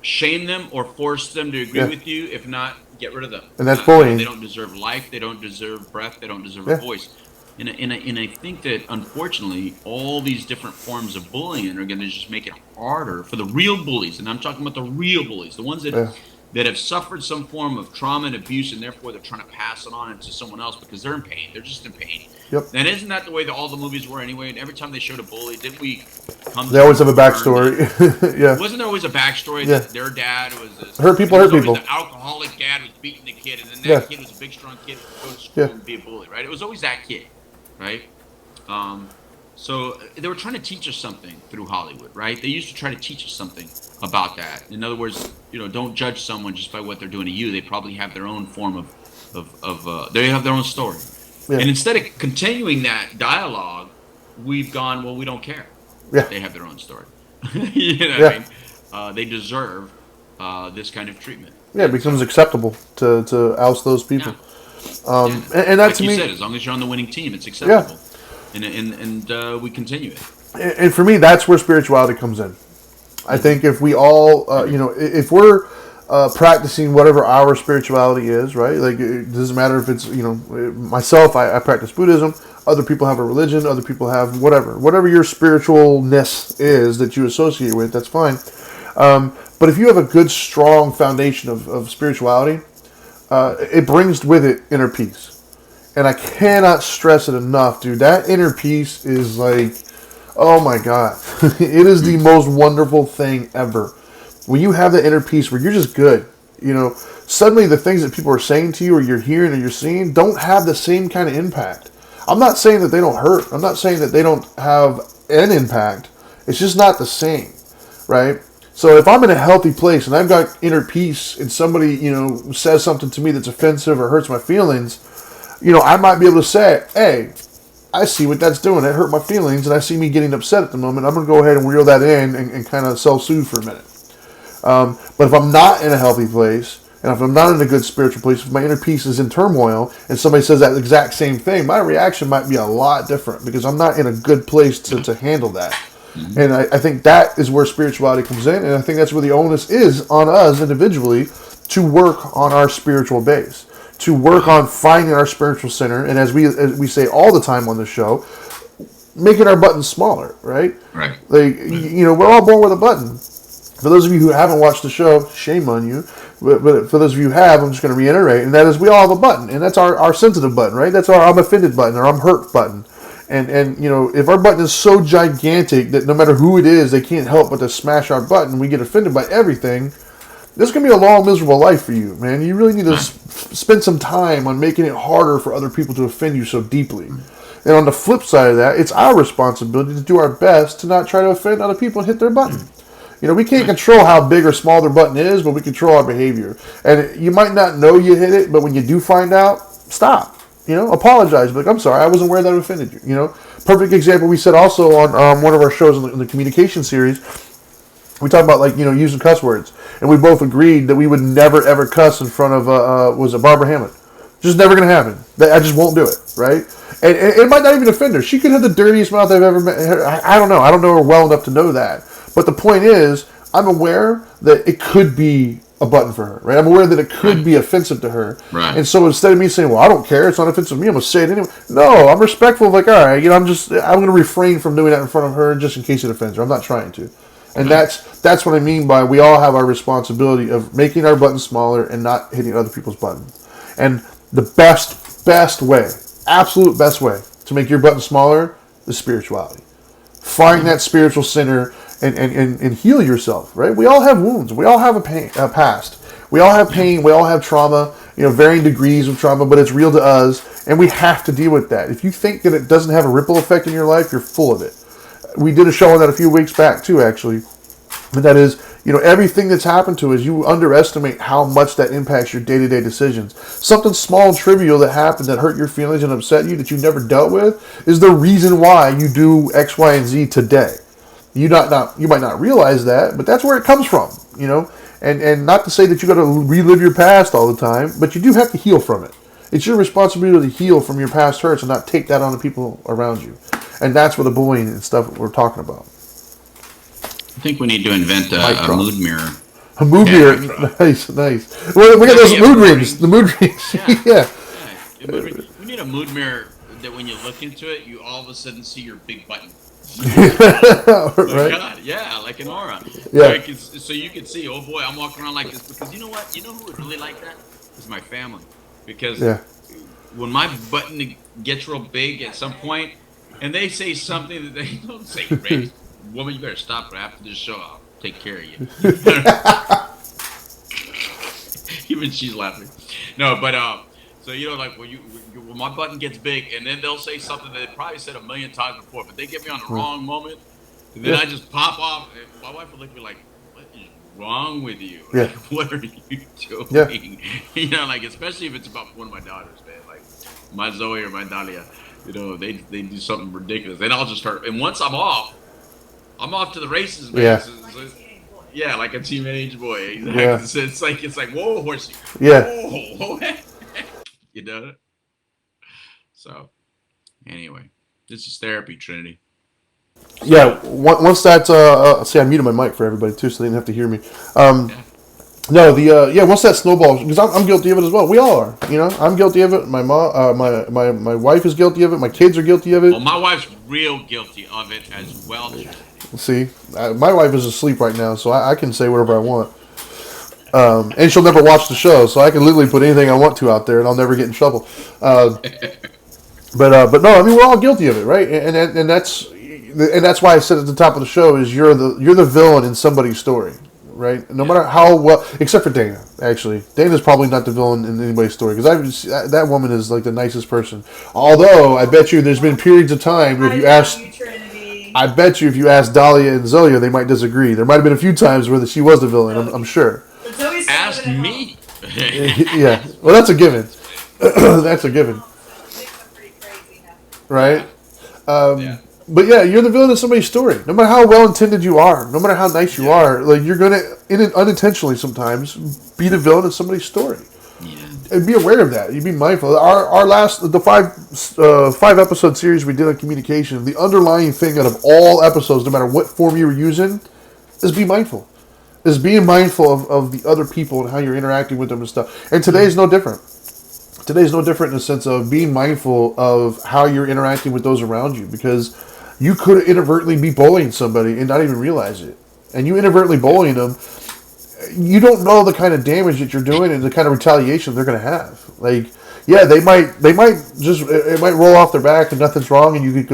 shame them or force them to agree with you. If not, get rid of them. And that's bullying. They don't deserve life. They don't deserve breath. They don't deserve a voice. And I think that, unfortunately, all these different forms of bullying are going to just make it harder for the real bullies. And I'm talking about the real bullies, the ones that have suffered some form of trauma and abuse, and therefore they're trying to pass it on to someone else because they're in pain. They're just in pain. Yep. And isn't that the way that all the movies were anyway? And every time they showed a bully, didn't we come to... They always have a backstory. Wasn't there always a backstory that their dad was... Hurt people. The alcoholic dad was beating the kid, and then that kid was a big, strong kid who would go to school and be a bully, right? It was always that kid, right? So they were trying to teach us something through Hollywood, right? They used to try to teach us something about that. In other words, don't judge someone just by what they're doing to you. They probably have their own form of they have their own story. Yeah. And instead of continuing that dialogue, we've gone, well, we don't care. Yeah. They have their own story. What I mean? They deserve this kind of treatment. Yeah, it becomes acceptable to oust those people. Yeah. And that's, like you said, as long as you're on the winning team, it's acceptable. Yeah. And we continue it. And for me, that's where spirituality comes in. I think if we all, if we're practicing whatever our spirituality is, right? Like, it doesn't matter if it's, myself, I practice Buddhism. Other people have a religion. Other people have whatever your spiritualness is that you associate with. That's fine. But if you have a good, strong foundation of spirituality, it brings with it inner peace. And I cannot stress it enough, dude. That inner peace is like, oh my God. It is the most wonderful thing ever. When you have that inner peace where you're just good, suddenly the things that people are saying to you or you're hearing or you're seeing don't have the same kind of impact. I'm not saying that they don't hurt. I'm not saying that they don't have an impact. It's just not the same, right? So if I'm in a healthy place and I've got inner peace and somebody, says something to me that's offensive or hurts my feelings, I might be able to say, hey, I see what that's doing. It hurt my feelings, and I see me getting upset at the moment. I'm going to go ahead and reel that in and kind of self-soothe for a minute. But if I'm not in a healthy place, and if I'm not in a good spiritual place, if my inner peace is in turmoil, and somebody says that exact same thing, my reaction might be a lot different because I'm not in a good place to handle that. And I think that is where spirituality comes in, and I think that's where the onus is on us individually to work on our spiritual base, to work on finding our spiritual center, and as we say all the time on the show, making our buttons smaller, right? Right. Like, we're all born with a button. For those of you who haven't watched the show, shame on you. But for those of you who have, I'm just going to reiterate, and that is we all have a button, and that's our sensitive button, right? That's our I'm offended button or I'm hurt button. And if our button is so gigantic that no matter who it is, they can't help but to smash our button, we get offended by everything, this is going to be a long, miserable life for you, man. You really need to spend some time on making it harder for other people to offend you so deeply. And on the flip side of that, it's our responsibility to do our best to not try to offend other people and hit their button. We can't control how big or small their button is, but we control our behavior. And you might not know you hit it, but when you do find out, stop. Apologize. Like, I'm sorry, I wasn't aware that offended you. Perfect example we said also on one of our shows in the communication series. We talked about using cuss words, and we both agreed that we would never ever cuss in front of was it Barbara Hammond? Just never gonna happen. I just won't do it, right? And it might not even offend her. She could have the dirtiest mouth I've ever met. I don't know. I don't know her well enough to know that. But the point is, I'm aware that it could be a button for her, right? I'm aware that it could be offensive to her. Right. And so instead of me saying, well, I don't care, it's not offensive to me, I'm going to say it anyway. No, I'm respectful of all right, I'm going to refrain from doing that in front of her just in case it offends her. I'm not trying to. And that's what I mean by we all have our responsibility of making our buttons smaller and not hitting other people's buttons. And the best way, absolute best way to make your button smaller is spirituality. Find that spiritual center and heal yourself, right? We all have wounds. We all have a past. We all have pain. We all have trauma, varying degrees of trauma, but it's real to us, and we have to deal with that. If you think that it doesn't have a ripple effect in your life, you're full of it. We did a show on that a few weeks back, too, actually. But that is, everything that's happened to us, you underestimate how much that impacts your day-to-day decisions. Something small and trivial that happened that hurt your feelings and upset you that you never dealt with is the reason why you do X, Y, and Z today. You might not realize that, but that's where it comes from, And not to say that you got to relive your past all the time, but you do have to heal from it. It's your responsibility to heal from your past hurts and not take that on the people around you. And that's what the bullying and stuff we're talking about. I think we need to invent a mood mirror. A mood mirror, nice. Well, we got those mood rings. The mood rings, yeah. We need a mood mirror that when you look into it, you all of a sudden see your big button. Right? God, yeah, like an aura. Yeah. So you can see, oh boy, I'm walking around like this because you know what? You know who would really like that? Is my family. Because when my button gets real big at some point, and they say something that they don't say, Ray, woman, you better stop. But after this show, I'll take care of you. Even she's laughing. No, but so like when my button gets big, and then they'll say something that they probably said a million times before, but they get me on the wrong moment, and then I just pop off. And my wife will look at me like, "What is wrong with you? Yeah. Like, what are you doing?" Yeah. Especially if it's about one of my daughters, man. Like my Zoe or my Dahlia, they do something ridiculous, and I'll just start. And once I'm off to the races, man. Yeah. Yeah, like a teenage boy. Exactly. Yeah. So it's like whoa, horsey. Yeah. Whoa. So, anyway, this is therapy, Trinity. Yeah. Once that's see, I muted my mic for everybody too, so they didn't have to hear me. No, once that snowballs, because I'm guilty of it as well. We all are, I'm guilty of it. My mom, my wife is guilty of it. My kids are guilty of it. Well, my wife's real guilty of it as well. See, my wife is asleep right now, so I can say whatever I want. And she'll never watch the show, so I can literally put anything I want to out there, and I'll never get in trouble. But no, I mean, we're all guilty of it, right? And that's why I said at the top of the show is you're the villain in somebody's story, right? No matter how well, except for Dana, actually. Dana's probably not the villain in anybody's story, because that woman is like the nicest person. Although I bet you there's been periods of time where if you ask. mean, I bet you if you ask Dahlia and Zelia, they might disagree. There might have been a few times where she was the villain. I'm sure. but Zoe's still Ask living at home. me. Yeah. Well, that's a given. That's a given, So things are pretty crazy now. right? Yeah. But yeah, you're the villain of somebody's story. No matter how well intended you are, no matter how nice you are, like you're gonna, unintentionally sometimes, be the villain of somebody's story. Yeah. And be aware of that. You be mindful. Our last the five episode series we did on communication. The underlying thing out of all episodes, no matter what form you were using, is be mindful. Is being mindful of the other people and how you're interacting with them and stuff. And today's no different. Today's no different in the sense of being mindful of how you're interacting with those around you, because you could inadvertently be bullying somebody and not even realize it. And you inadvertently bullying them, you don't know the kind of damage that you're doing and the kind of retaliation they're going to have. Like, yeah, they might just, it might roll off their back and nothing's wrong, and you could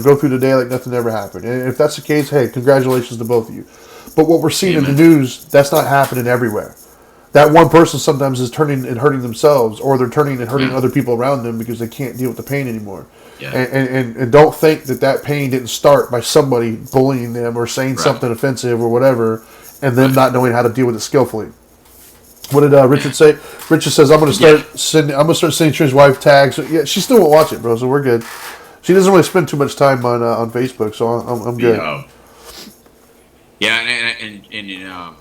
go through the day like nothing ever happened. And if that's the case, hey, congratulations to both of you. But what we're seeing in the news, that's not happening everywhere. That one person sometimes is turning and hurting themselves, or they're turning and hurting other people around them because they can't deal with the pain anymore. Yeah. And don't think that pain didn't start by somebody bullying them or saying something offensive or whatever, and them not knowing how to deal with it skillfully. What did Richard say? Richard says, I'm gonna start sending Trish's wife tags. Yeah, she still won't watch it, bro. So we're good. She doesn't really spend too much time on Facebook, so I'm good. Yeah, and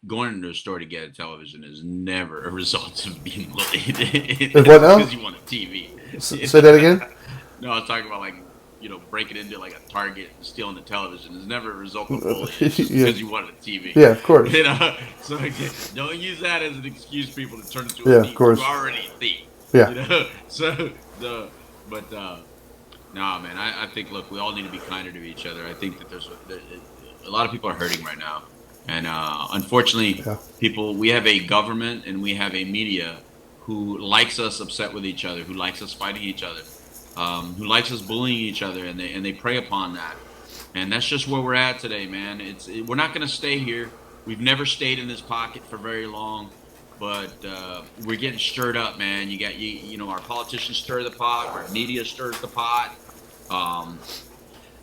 going into a store to get a television is never a result of being bullied. What now? Because you want a TV. Say that again? No, I was talking about breaking into like a Target and stealing the television is never a result of bullying. It's just because you wanted a TV. Yeah, of course. So don't use that as an excuse, people, to turn into a thief. Of course. You're already a thief. Yeah. No, man, I think, look, we all need to be kinder to each other. I think that there's a lot of people are hurting right now. And unfortunately, we have a government and we have a media who likes us upset with each other, who likes us fighting each other, who likes us bullying each other, and they prey upon that. And that's just where we're at today, man. We're not going to stay here. We've never stayed in this pocket for very long, but we're getting stirred up, man. Our politicians stir the pot, our media stirs the pot.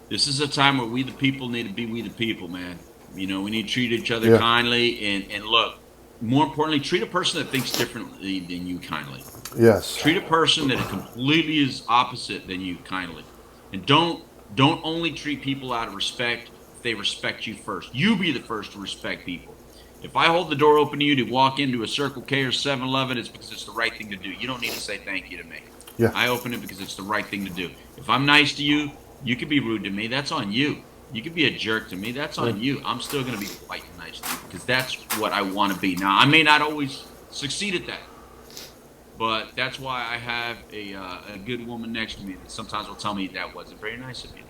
This is a time where we the people need to be we the people, man. We need to treat each other kindly, and look, more importantly, treat a person that thinks differently than you kindly. Yes. Treat a person that completely is opposite than you kindly. And don't only treat people out of respect if they respect you first. You be the first to respect people. If I hold the door open to you to walk into a Circle K or 7-Eleven, it's because it's the right thing to do. You don't need to say thank you to me. Yeah. I open it because it's the right thing to do. If I'm nice to you, you could be rude to me. That's on you. You could be a jerk to me. That's on you. I'm still going to be polite and nice to you because that's what I want to be. Now, I may not always succeed at that, but that's why I have a good woman next to me that sometimes will tell me that wasn't very nice of you,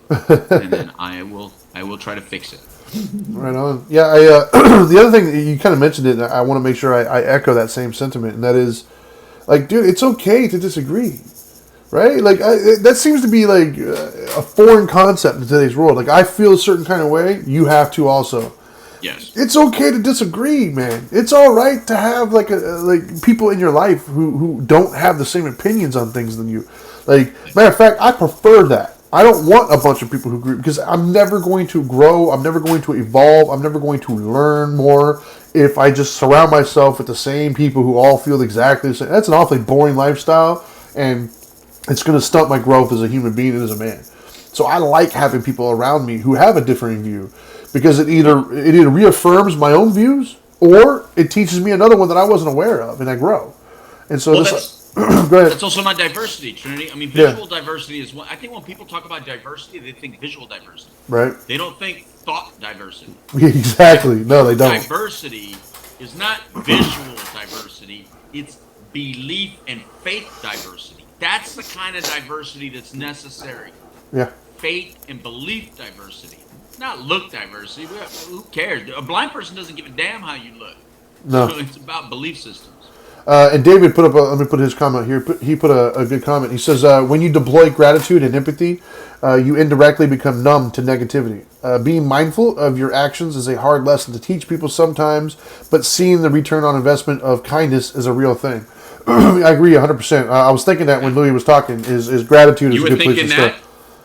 and then I will try to fix it. Right on. Yeah, the other thing, you kind of mentioned it, and I want to make sure I echo that same sentiment, and that is, like, dude, it's okay to disagree. Right? Like, that seems to be like a foreign concept in today's world. Like, I feel a certain kind of way, you have to also. Yes. It's okay to disagree, man. It's all right to have like people in your life who don't have the same opinions on things than you. Like, matter of fact, I prefer that. I don't want a bunch of people who agree, because I'm never going to grow. I'm never going to evolve. I'm never going to learn more if I just surround myself with the same people who all feel exactly the same. That's an awfully boring lifestyle, and it's going to stunt my growth as a human being and as a man. So I like having people around me who have a differing view, because it either reaffirms my own views or it teaches me another one that I wasn't aware of, and I grow. And so go ahead. That's also not diversity, Trinity. I mean, visual diversity is one. I think when people talk about diversity, they think visual diversity. Right. They don't think thought diversity. Exactly. No, they don't. Diversity is not visual diversity. It's belief and faith diversity. That's the kind of diversity that's necessary. Yeah. Faith and belief diversity. Not look diversity. Who cares? A blind person doesn't give a damn how you look. No. So it's about belief systems. And David put up, let me put his comment here. He put a good comment. He says, when you deploy gratitude and empathy, you indirectly become numb to negativity. Being mindful of your actions is a hard lesson to teach people sometimes, but seeing the return on investment of kindness is a real thing. I agree 100%. I was thinking that when Louis was talking, is gratitude is a good place to start.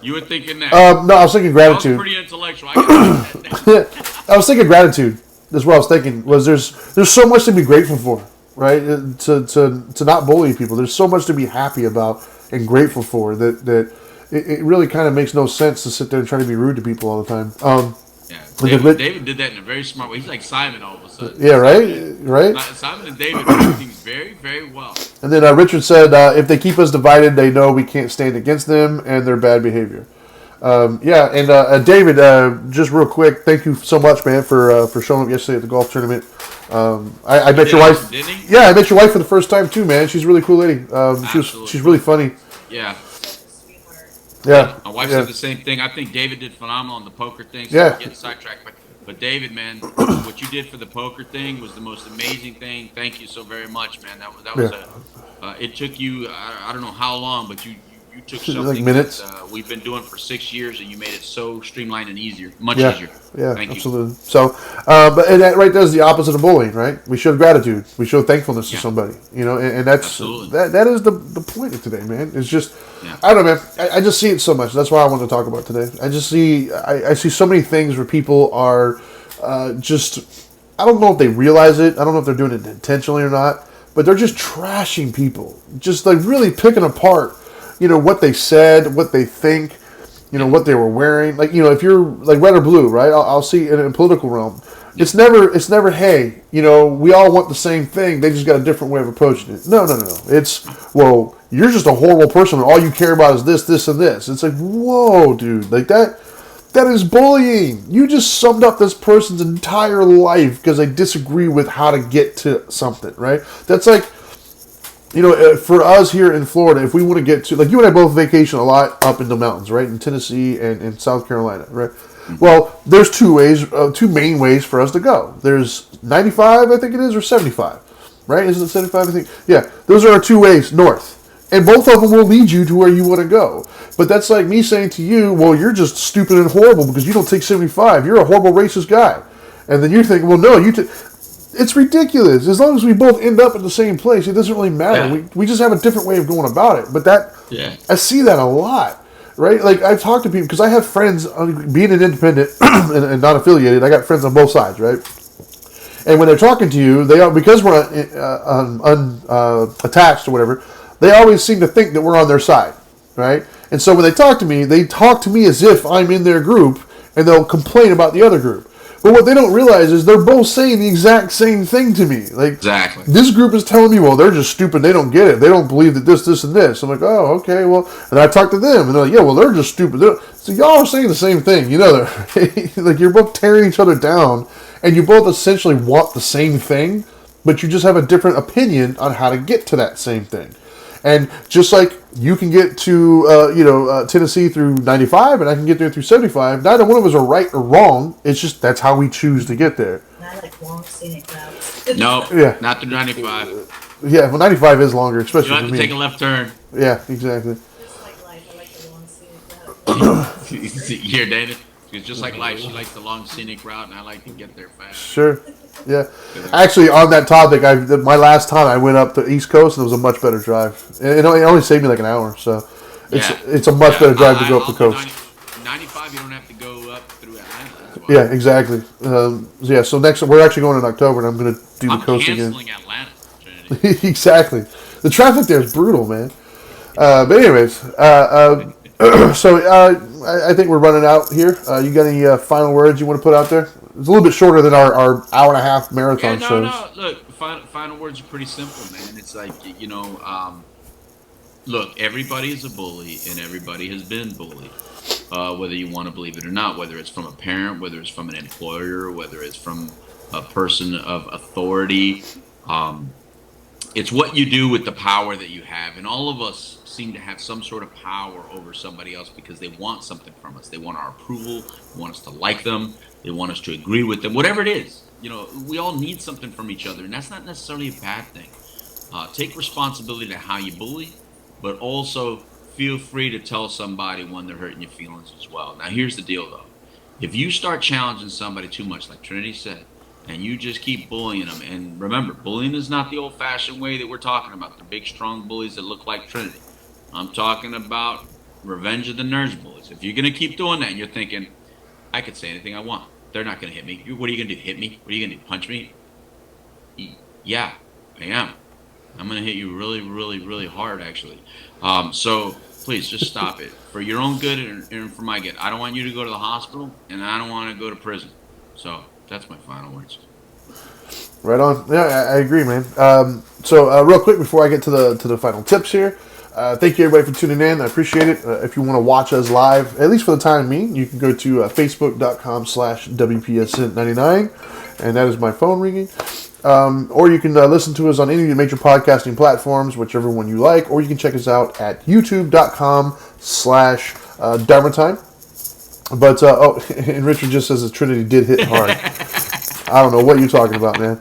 You were thinking that. No, I was thinking I was gratitude. pretty intellectual. I can write that down. I was thinking gratitude. That's what I was thinking. Was there's so much to be grateful for, right? To not bully people. There's so much to be happy about and grateful for that it really kind of makes no sense to sit there and try to be rude to people all the time. Yeah, But David did that in a very smart way. He's like Simon all of a sudden. yeah, right. Simon and David do things very, very well. And then Richard said, if they keep us divided, they know we can't stand against them and their bad behavior. Yeah, and David, just real quick, thank you so much, man, for showing up yesterday at the golf tournament. I met your wife. Didn't he? Yeah, I met your wife for the first time too, man. She's a really cool lady. She's really funny. Yeah. Yeah, My wife yeah. said the same thing. I think David did phenomenal on the poker thing. So Yeah. I'm getting sidetracked. But David, man, what you did for the poker thing was the most amazing thing. Thank you so very much, man. That was it took you I don't know how long, but you took Like something minutes. that we've been doing for 6 years, and you made it so streamlined and easier, much Yeah, easier. yeah, Thank you. absolutely. So, and that right does the opposite of bullying, right? We show gratitude, we show thankfulness to somebody, and that's Absolutely. that is the point of today, man. It's just, Yeah. I don't know, man. I just see it so much. That's why I wanted to talk about today. I just see, I see so many things where people are just, I don't know if they realize it. I don't know if they're doing it intentionally or not, but they're just trashing people, just like really picking apart, what they said, what they think, what they were wearing. Like, if you're like red or blue, right? I'll see in a political realm. It's never, hey, we all want the same thing. They just got a different way of approaching it. No. It's, well, you're just a horrible person and all you care about is this, this, and this. It's like, whoa, dude. Like that is bullying. You just summed up this person's entire life because they disagree with how to get to something, right? That's like, for us here in Florida, if we want to get to, like, you and I both vacation a lot up in the mountains, right? In Tennessee and in South Carolina, right? Well, there's two main ways for us to go. There's 95, I think it is, or 75, right? Isn't it 75, I think? Yeah, those are our two ways north. And both of them will lead you to where you want to go. But that's like me saying to you, well, you're just stupid and horrible because you don't take 75. You're a horrible racist guy. And then you're thinking, well, no, it's ridiculous. As long as we both end up at the same place, it doesn't really matter. Yeah. We just have a different way of going about it. But I see that a lot, right? Like, I've talked to people, because I have friends, being an independent and not affiliated, I got friends on both sides, right? And when they're talking to you, they are, because we're attached or whatever, they always seem to think that we're on their side, right? And so when they talk to me as if I'm in their group, and they'll complain about the other group. But what they don't realize is they're both saying the exact same thing to me. Like, Exactly. this group is telling me, well, they're just stupid. They don't get it. They don't believe that this, and this. I'm like, oh, okay, well, and I talk to them, and they're like, yeah, well, they're just stupid. So y'all are saying the same thing, like, you're both tearing each other down, and you both essentially want the same thing, but you just have a different opinion on how to get to that same thing. And just like you can get to Tennessee through 95, and I can get there through 75, neither one of us are right or wrong. It's just that's how we choose to get there. And I like long scenic routes. No, Yeah. not through 95. Yeah, well, 95 is longer, especially You have for to me. take a left turn. Yeah, exactly. Just like life, I like the long scenic route. You hear Dana? It's just like life. She likes the long scenic route, and I like to get there fast. Sure. Yeah. Actually, on that topic, my last time I went up the East Coast, and it was a much better drive. It only saved me like an hour, so it's a much better drive to go up the coast. 95, you don't have to go up through Atlanta. That's why. Yeah, exactly. So next, we're actually going in October, and I'm going to do the coast again. I'm canceling Atlanta, Trinity. Exactly. The traffic there is brutal, man. But anyways, so I think we're running out here. You got any final words you want to put out there? It's a little bit shorter than our hour and a half marathon shows. No. Look, final words are pretty simple, man. It's like, look, everybody is a bully, and everybody has been bullied. Whether you want to believe it or not, whether it's from a parent, whether it's from an employer, whether it's from a person of authority. It's what you do with the power that you have. And all of us seem to have some sort of power over somebody else because they want something from us. They want our approval. They want us to like them. They want us to agree with them. Whatever it is, we all need something from each other. And that's not necessarily a bad thing. Take responsibility to how you bully, but also feel free to tell somebody when they're hurting your feelings as well. Now, here's the deal, though. If you start challenging somebody too much, like Trinity said, and you just keep bullying them, and remember, bullying is not the old-fashioned way that we're talking about, the big, strong bullies that look like Trinity. I'm talking about Revenge of the nerds bullies. If you're going to keep doing that and you're thinking, I could say anything I want, they're not going to hit me. What are you going to do? Hit me? What are you going to do? Punch me? Yeah, I am. I'm going to hit you really, really, really hard, actually. So please just stop it for your own good and for my good. I don't want you to go to the hospital, and I don't want to go to prison. So that's my final words. Right on. Yeah, I agree, man. So real quick before I get to the final tips here, thank you everybody for tuning in. I appreciate it. If you want to watch us live, at least for the time being, you can go to facebook.com/WPSN99, and that is my phone ringing. Or you can listen to us on any of the major podcasting platforms, whichever one you like, or you can check us out at youtube.com/Dharma Time. But, and Richard just says the Trinity did hit hard. I don't know what you're talking about, man.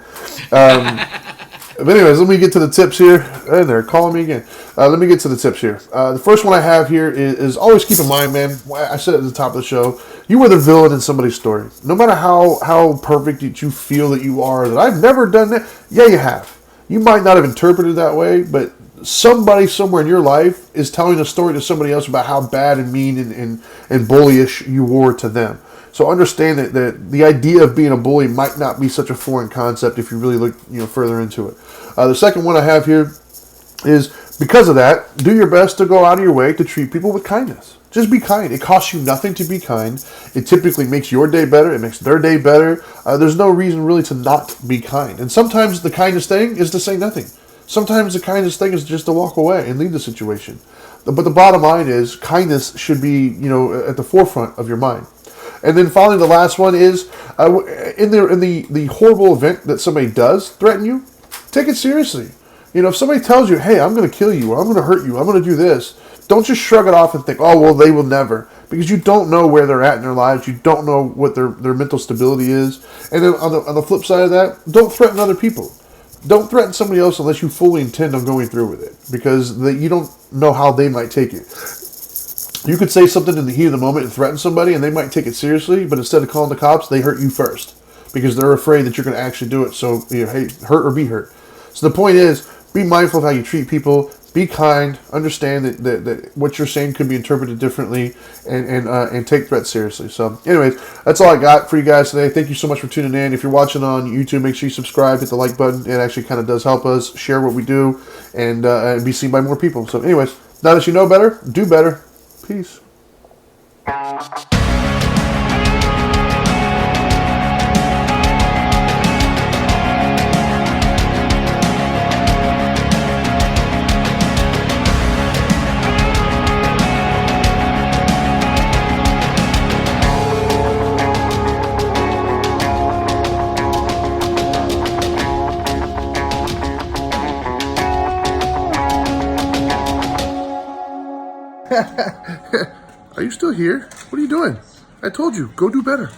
But anyways, let me get to the tips here. And they're calling me again. Let me get to the tips here. The first one I have here is always keep in mind, man, I said it at the top of the show, you are the villain in somebody's story. No matter how perfect that you feel that you are, that I've never done that. Yeah, you have. You might not have interpreted it that way, but somebody somewhere in your life is telling a story to somebody else about how bad and mean and bullyish you were to them. So understand that the idea of being a bully might not be such a foreign concept if you really look further into it. The second one I have here is, because of that, do your best to go out of your way to treat people with kindness. Just be kind. It costs you nothing to be kind. It typically makes your day better. It makes their day better. There's no reason really to not be kind. And sometimes the kindest thing is to say nothing. Sometimes the kindest thing is just to walk away and leave the situation. But the bottom line is, kindness should be at the forefront of your mind. And then finally, the last one is, in the horrible event that somebody does threaten you, take it seriously. If somebody tells you, hey, I'm going to kill you, or I'm going to hurt you, I'm going to do this, don't just shrug it off and think, oh, well, they will never. Because you don't know where they're at in their lives. You don't know what their mental stability is. And then on the flip side of that, don't threaten other people. Don't threaten somebody else unless you fully intend on going through with it. Because you don't know how they might take it. You could say something in the heat of the moment and threaten somebody, and they might take it seriously, but instead of calling the cops, they hurt you first. Because they're afraid that you're going to actually do it. So, hey, hurt or be hurt. So the point is, be mindful of how you treat people. Be kind. Understand that what you're saying could be interpreted differently, and take threats seriously. So, anyways, that's all I got for you guys today. Thank you so much for tuning in. If you're watching on YouTube, make sure you subscribe, hit the like button. It actually kind of does help us share what we do and be seen by more people. So, anyways, now that you know better, do better. Peace. Are you still here? What are you doing? I told you, go do better.